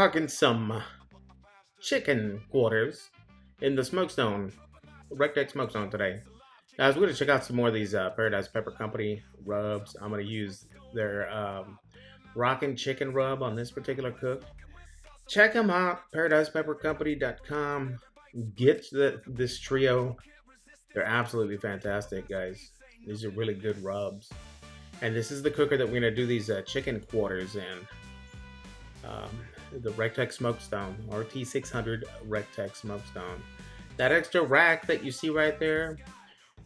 rocking some chicken quarters in the smokestone, Recteq smokestone today. Guys, we're going to check out some more of these Paradise Pepper Company rubs. I'm going to use their rockin' chicken rub on this particular cook. Check them out, paradisepeppercompany.com. Get this trio. They're absolutely fantastic, guys. These are really good rubs. And this is the cooker that we're going to do these chicken quarters in. The Recteq Smokestone, RT600 Recteq Smokestone. That extra rack that you see right there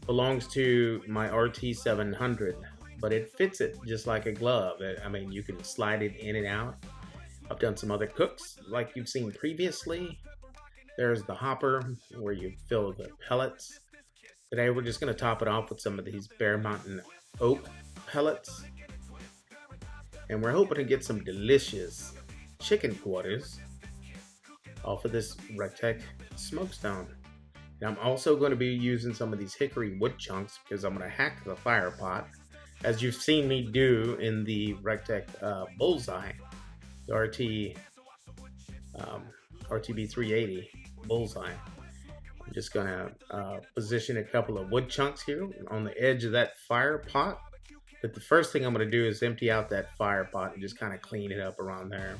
belongs to my RT700, but it fits it just like a glove. I mean, you can slide it in and out. I've done some other cooks like you've seen previously. There's the hopper where you fill the pellets. Today we're just going to top it off with some of these Bear Mountain oak pellets. And we're hoping to get some delicious chicken quarters off of this Recteq Smokestone. And I'm also going to be using some of these hickory wood chunks because I'm going to hack the fire pot, as you've seen me do in the Recteq Bullseye, the RTB380 Bullseye. I'm just going to position a couple of wood chunks here on the edge of that fire pot. But the first thing I'm going to do is empty out that fire pot and just kind of clean it up around there.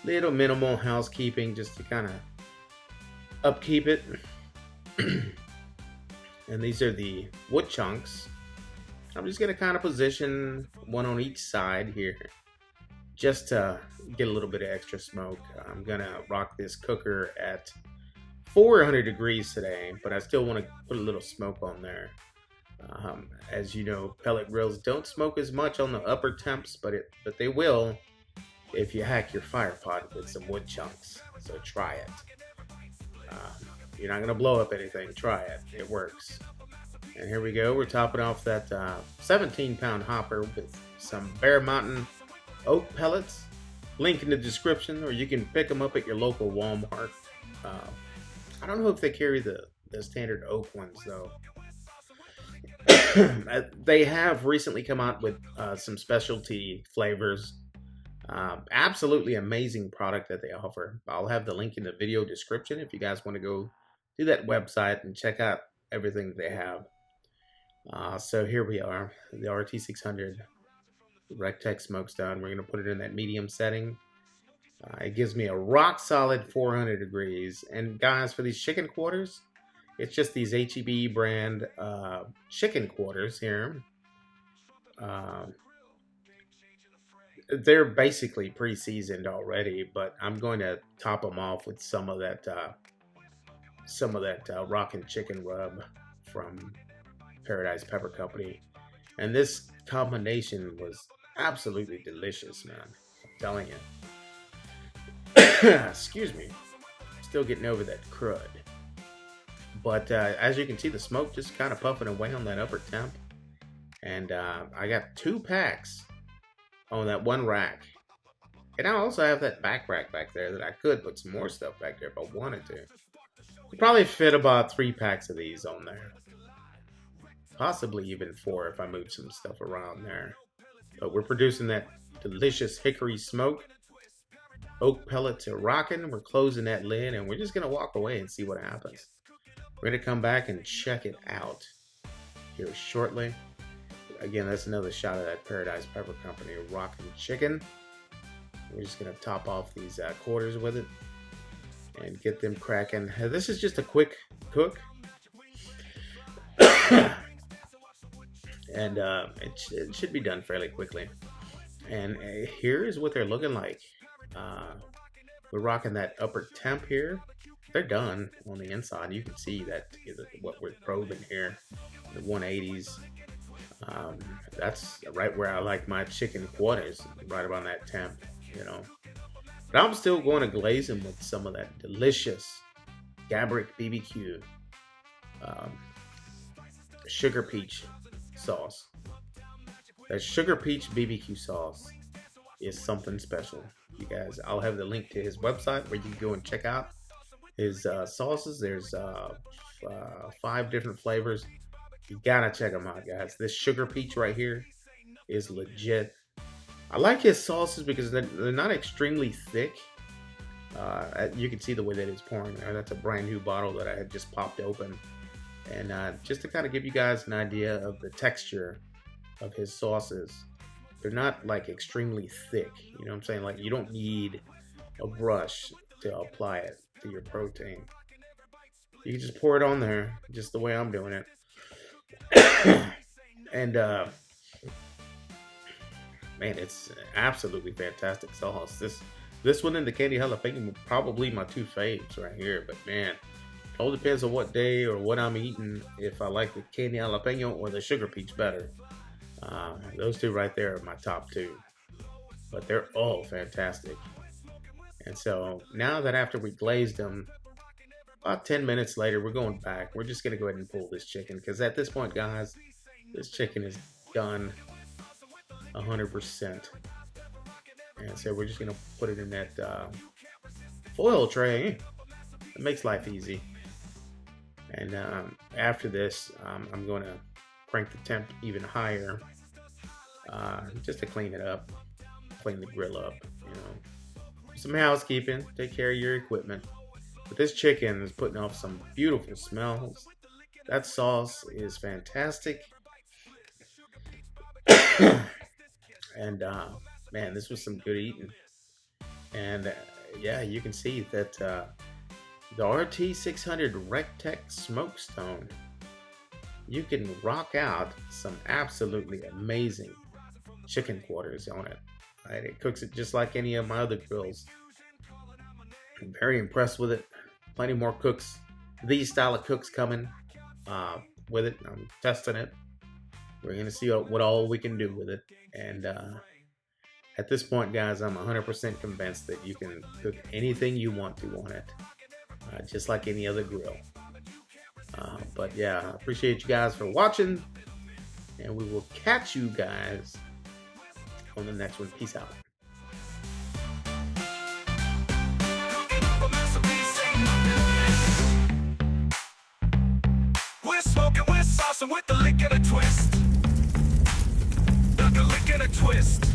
Little minimal housekeeping just to kind of upkeep it. And these are the wood chunks. I'm just going to kind of position one on each side here just to get a little bit of extra smoke. I'm going to rock this cooker at 400 degrees today, but I still want to put a little smoke on there. As you know, pellet grills don't smoke as much on the upper temps, but they will if you hack your fire pot with some wood chunks. So try it. You're not going to blow up anything. Try it. It works. And here we go. We're topping off that 17-pound hopper with some Bear Mountain oak pellets. Link in the description, or you can pick them up at your local Walmart. I don't know if they carry the standard oak ones, though. They have recently come out with some specialty flavors. Absolutely amazing product that they offer. I'll have the link in the video description if you guys want to go to that website and check out everything they have. So here we are, the RT600 Recteq Smokestone. We're going to put it in that medium setting. It gives me a rock solid 400 degrees. And guys, for these chicken quarters, it's just these HEB brand chicken quarters here. They're basically pre-seasoned already, but I'm going to top them off with some of that rockin' chicken rub from Paradise Pepper Company. And this combination was absolutely delicious, man. I'm telling you. Excuse me. Still getting over that crud. But as you can see, the smoke just kind of puffing away on that upper temp. And I got 2 packs on that one rack. And I also have that back rack back there that I could put some more stuff back there if I wanted to. Could probably fit about 3 packs of these on there. Possibly even 4 if I move some stuff around there. But we're producing that delicious hickory smoke. Oak pellets are rocking. We're closing that lid and we're just going to walk away and see what happens. We're going to come back and check it out here shortly. Again, that's another shot of that Paradise Pepper Company rockin' chicken. We're just going to top off these quarters with it and get them cracking. This is just a quick cook. And it should be done fairly quickly. And here is what they're looking like. We're rocking that upper temp here. They're done on the inside. You can see that what we're probing here, the 180s. That's right where I like my chicken quarters, right around that temp, you know. But I'm still going to glaze them with some of that delicious Gabrick BBQ Sugar Peach sauce. That Sugar Peach BBQ sauce is something special, you guys. I'll have the link to his website where you can go and check out his sauces. There's 5 different flavors. You gotta check them out, guys. This Sugar Peach right here is legit. I like his sauces because they're not extremely thick. You can see the way that it's pouring there. That's a brand new bottle that I had just popped open. And just to kind of give you guys an idea of the texture of his sauces, they're not like extremely thick. You know what I'm saying? Like, you don't need a brush to apply it to your protein. You can just pour it on there, just the way I'm doing it. And man, it's absolutely fantastic sauce. This one and the candy jalapeno probably my two faves right here. But man, it all depends on what day or what I'm eating, if I like the candy jalapeno or the sugar peach better. Those two right there are my top two. But they're all fantastic. And so now that after we glazed them, about 10 minutes later, we're going back. We're just going to go ahead and pull this chicken, because at this point, guys, this chicken is done 100%. And so we're just going to put it in that foil tray. It makes life easy. And after this, I'm going to crank the temp even higher, just to clean it up, clean the grill up, you know. Some housekeeping, take care of your equipment. But this chicken is putting off some beautiful smells. That sauce is fantastic. And man, this was some good eating. And yeah, you can see that the RT600 Recteq Smokestone, you can rock out some absolutely amazing chicken quarters on it. Right? It cooks it just like any of my other grills. I'm very impressed with it. Plenty more cooks, these style of cooks coming with it. I'm testing it. We're going to see what all we can do with it. And at this point, guys, I'm 100% convinced that you can cook anything you want to on it, just like any other grill. But yeah, I appreciate you guys for watching, and we will catch you guys on the next one. Peace out. We're smoking, we're saucing with the lick and a twist. The lick and a twist.